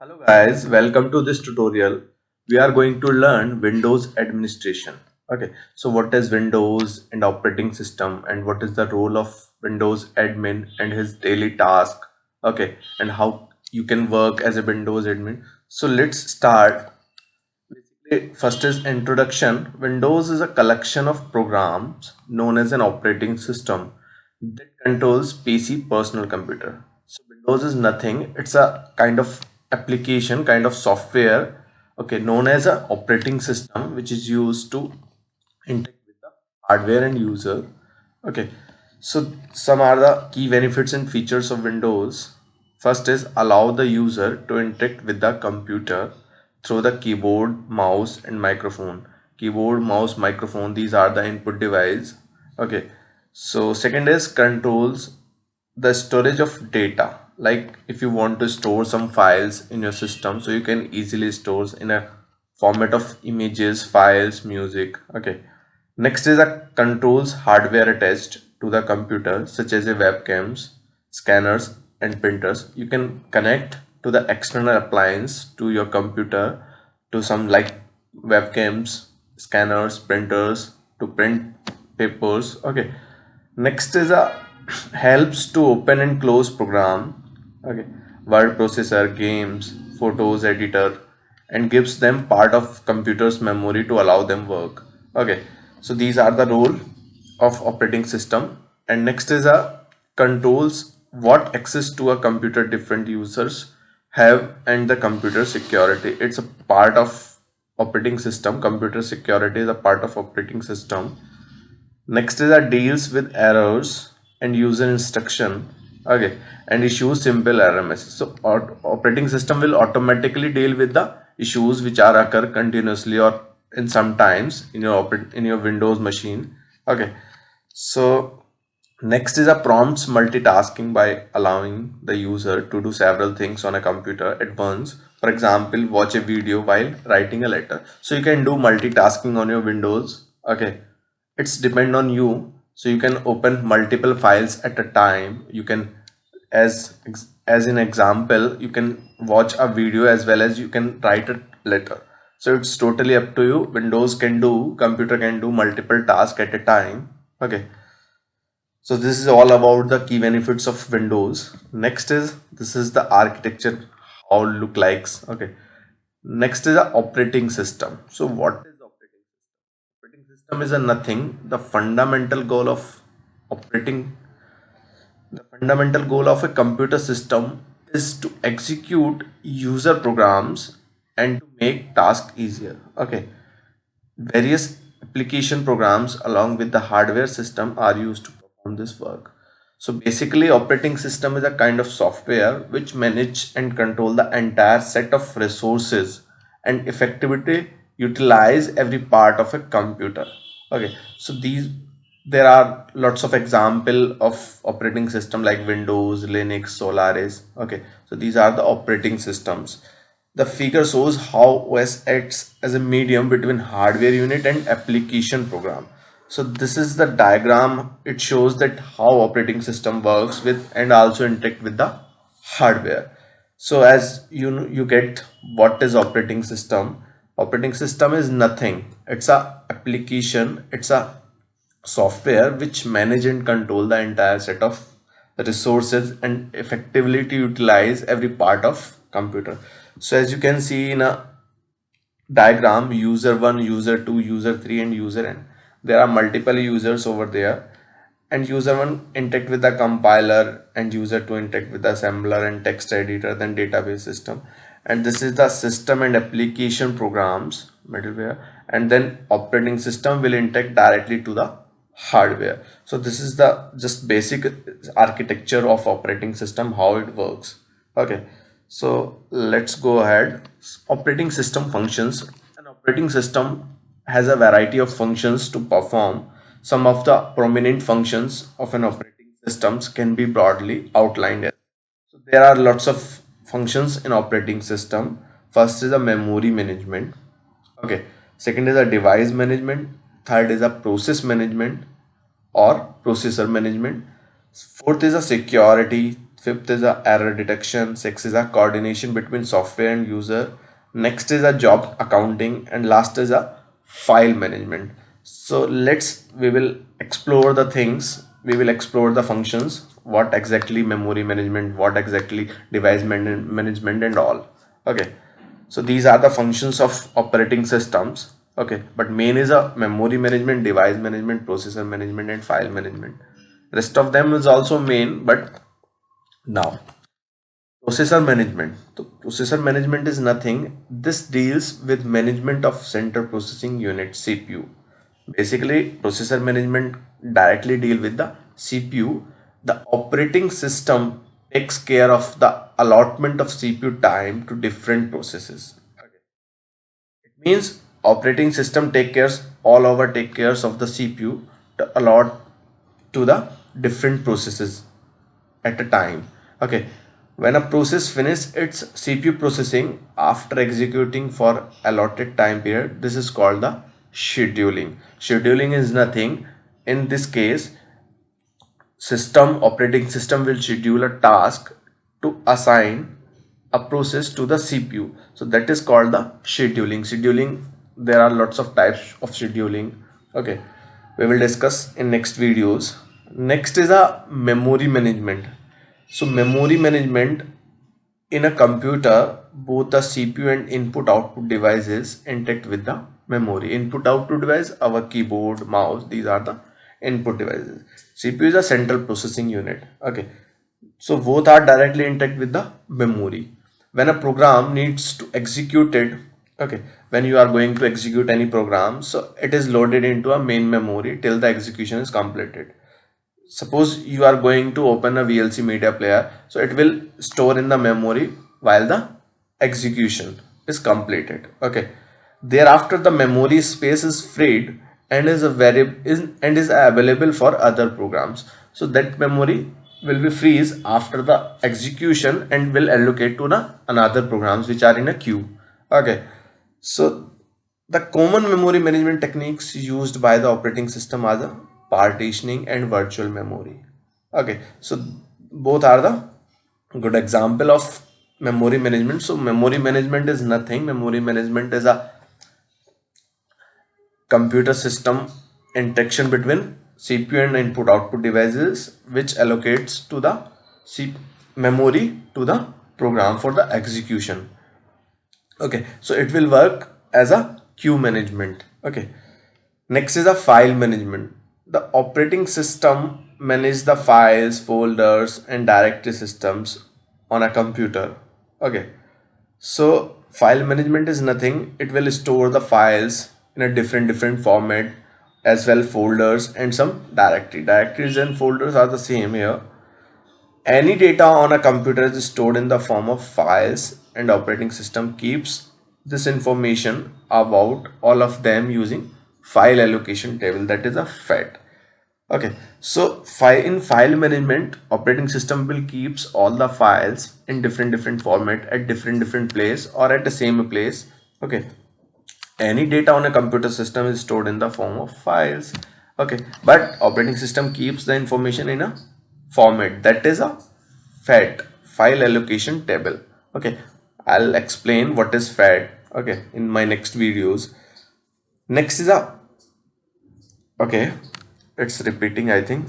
Hello guys, welcome to this tutorial. We are going to learn Windows administration. Okay, so what is Windows and operating system and what is the role of Windows admin and his daily task. Okay, and how you can work as a Windows admin. So let's start. First is introduction. Windows is a collection of programs known as an operating system that controls PC personal computer. So Windows is nothing. It's a kind of application, kind of software, okay, known as a operating system, which is used to interact with the hardware and user. Okay, so some are the key benefits and features of Windows. First is allow the user to interact with the computer through the keyboard, mouse and microphone. Keyboard, mouse, microphone, these are the input device. Okay, so second is controls the storage of data. Like if you want to store some files in your system, so you can easily store in a format of images, files, music. Okay, next is a controls hardware attached to the computer, such as a webcams, scanners and printers. You can connect to the external appliance to your computer, to some like webcams, scanners, printers to print papers. Okay, next is a helps to open and close program. Okay, word processor, games, photos editor, and gives them part of computer's memory to allow them work. Okay, so these are the role of operating system. And next is a controls what access to a computer different users have and the computer security. It's a part of operating system. Computer security is a part of operating system. Next is that deals with errors and user instruction. Okay, and issues simple error message. So operating system will automatically deal with the issues which are occur continuously or in sometimes in your Windows machine. Okay, so next is a prompts multitasking by allowing the user to do several things on a computer at once. For example, watch a video while writing a letter. So you can do multitasking on your Windows. Okay, it's depend on you. So you can open multiple files at a time. You can, as an example, you can watch a video as well as you can write a letter. So it's totally up to you. Windows can do, computer can do multiple tasks at a time. Okay, so this is all about the key benefits of Windows. Next is, this is the architecture, how it look likes. Okay, next is the operating system. So what is operating system? Operating system is a nothing. Operating the fundamental goal of a computer system is to execute user programs and to make tasks easier. Okay, various application programs along with the hardware system are used to perform this work. So basically, operating system is a kind of software which manage and control the entire set of resources and effectively utilize every part of a computer. Okay, so these there are lots of example of operating system like Windows, Linux, Solaris. Okay, so these are the operating systems. The figure shows how OS acts as a medium between hardware unit and application program. So this is the diagram. It shows that how operating system works with and also interact with the hardware. So as you get what is operating system. Operating system is nothing. It's a application. It's a software which manage and control the entire set of resources and effectively to utilize every part of computer. So as you can see in a diagram, user 1, user 2, user 3 and user n, there are multiple users over there, and user 1 interact with the compiler and user 2 interact with the assembler and text editor, then database system, and this is the system and application programs middleware, and then operating system will interact directly to the hardware. So this is the just basic architecture of operating system, how it works. Okay, so let's go ahead. Operating system functions. An operating system has a variety of functions to perform. Some of the prominent functions of an operating systems can be broadly outlined. So there are lots of functions in operating system. First is a memory management. Okay. Second is a device management. Third is a process management or processor management. Fourth is a security. fifth is a error detection, sixth is a coordination between software and user, next is a job accounting, and last is a file management. So we will explore the things, we will explore the functions, what exactly memory management, what exactly device management and all. Okay, so these are the functions of operating systems. Okay, but main is a memory management, device management, processor management and file management. Rest of them is also main, but now processor management. So processor management is nothing. This deals with management of central processing unit, CPU. Basically, processor management directly deal with the CPU. The operating system takes care of the allotment of CPU time to different processes. Means operating system take cares of the CPU to allot to the different processes at a time. Okay, when a process finishes its CPU processing after executing for allotted time period, this is called the scheduling. Scheduling is nothing. In this case, operating system will schedule a task to assign a process to the CPU. So that is called the scheduling. There are lots of types of scheduling. Okay, we will discuss in next videos. Next is a memory management. So memory management in a computer, both the CPU and input output devices interact with the memory. Input output device, our keyboard, mouse, these are the input devices. CPU is a central processing unit. Okay, so both are directly interact with the memory. When a program needs to execute it, okay, when you are going to execute any program, so it is loaded into a main memory till the execution is completed. Suppose you are going to open a VLC media player, so it will store in the memory while the execution is completed. Okay, thereafter the memory space is freed and is available for other programs. So that memory will be freeze after the execution and will allocate to the another programs which are in a queue. Okay, so the common memory management techniques used by the operating system are the partitioning and virtual memory. Okay, so both are the good example of memory management. So memory management is nothing. Memory management is a computer system interaction between CPU and input output devices which allocates to the memory to the program for the execution. Okay, so it will work as a queue management. Okay, next is a file management. The operating system manages the files, folders and directory systems on a computer. Okay, so file management is nothing. It will store the files in a different format, as well folders and some directories and folders are the same here. Any data on a computer is stored in the form of files, and operating system keeps this information about all of them using file allocation table, that is a FAT. Okay, so in file management, operating system will keeps all the files in different format at different place or at the same place. Okay, any data on a computer system is stored in the form of files. Okay, but operating system keeps the information in a format, that is a FAT, file allocation table. Okay, I'll explain what is FAT, okay, in my next videos. Next is a, okay, it's repeating, I think.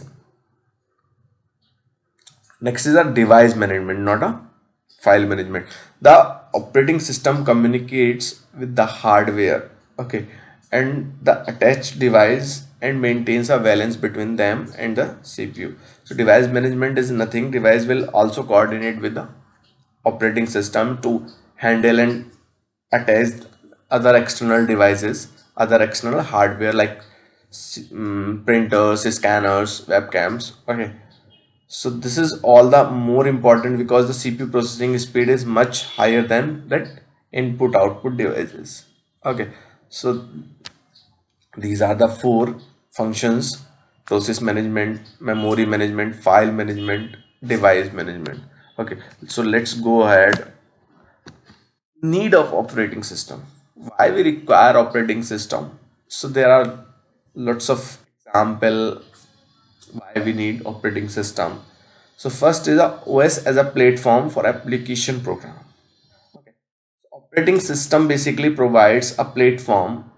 Next is a device management, not a file management. The operating system communicates with the hardware, okay, and the attached device and maintains a balance between them and the CPU. So device management is nothing. Device will also coordinate with the operating system to handle and attach other external devices, other external hardware like printers, scanners, webcams. Okay, so this is all the more important because the CPU processing speed is much higher than that input output devices. Okay, so these are the four functions: process management, memory management, file management, device management. Okay, so let's go ahead. Need of operating system. Why we require operating system? So there are lots of example why we need operating system. So first is a OS as a platform for application program. Okay. Operating system basically provides a platform,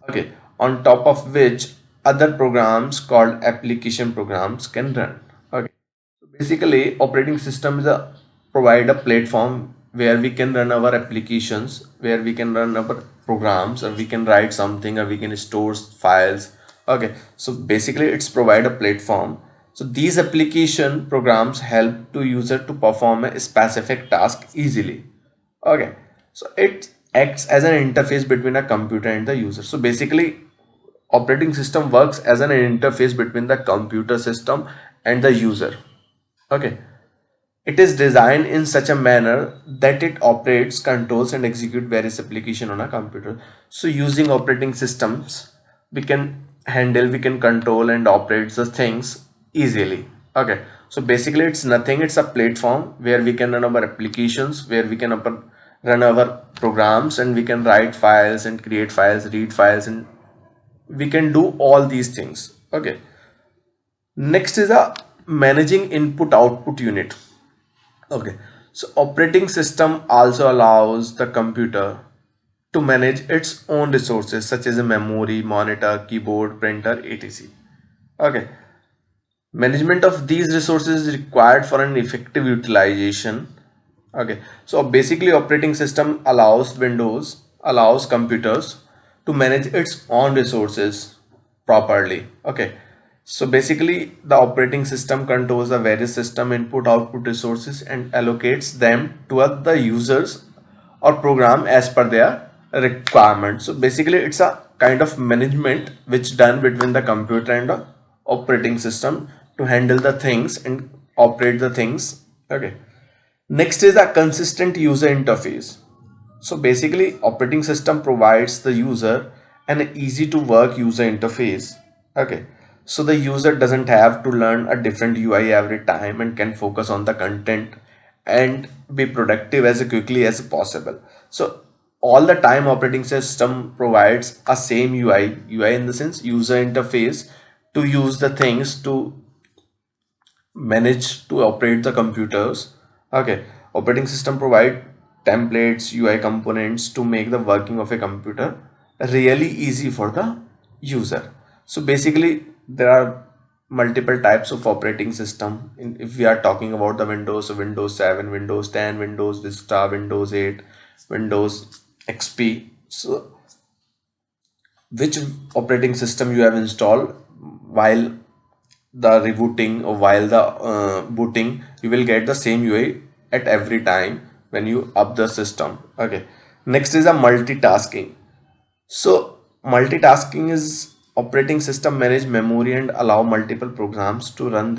okay, on top of which other programs called application programs can run. Okay. So basically operating system is a provide a platform where we can run our applications, where we can run our programs, or we can write something, or we can store files. Okay, so basically it's provide a platform. So these application programs help to user to perform a specific task easily. Okay, so it acts as an interface between a computer and the user. So basically operating system works as an interface between the computer system and the user. Okay, it is designed in such a manner that it operates, controls, and execute various application on a computer. So using operating systems, we can handle, we can control and operate the things easily. Okay, so basically it's nothing, it's a platform where we can run our applications, where we can run our programs, and we can write files and create files, read files, and we can do all these things. Okay, next is a managing input output unit. Okay, so operating system also allows the computer to manage its own resources such as a memory, monitor, keyboard, printer, etc. Okay, management of these resources is required for an effective utilization. Okay, so basically operating system allows computers to manage its own resources properly. Okay, so basically the operating system controls the various system input output resources and allocates them to the users or program as per their requirement. So basically it's a kind of management which done between the computer and the operating system to handle the things and operate the things. Okay, next is a consistent user interface. So basically operating system provides the user an easy to work user interface. Okay, so the user doesn't have to learn a different UI every time and can focus on the content and be productive as quickly as possible. So all the time operating system provides a same UI in the sense user interface to use the things to manage to operate the computers. Okay, operating system provide templates, UI components to make the working of a computer really easy for the user. So basically there are multiple types of operating system. If we are talking about the Windows, so Windows 7, Windows 10, Windows Vista, Windows 8, Windows XP. So which operating system you have installed while the rebooting or while the booting, you will get the same UI at every time when you up the system. Okay, next is a multitasking. So multitasking is operating system manage memory and allow multiple programs to run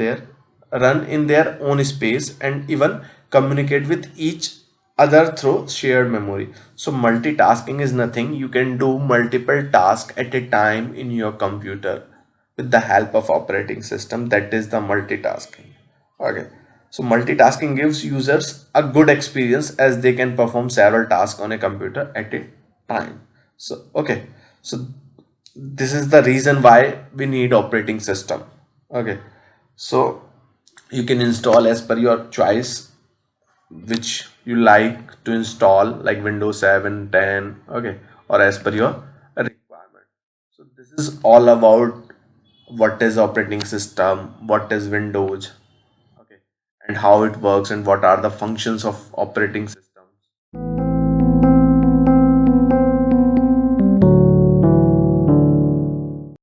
in their own space and even communicate with each other through shared memory. So multitasking is nothing, you can do multiple tasks at a time in your computer with the help of operating system. That is the multitasking. Okay, so multitasking gives users a good experience as they can perform several tasks on a computer at a time. So okay, so this is the reason why we need operating system. Okay, so you can install as per your choice which you like to install, like Windows 7, 10. Okay, or as per your requirement. So this is all about what is operating system, what is Windows, okay, and how it works and what are the functions of operating system.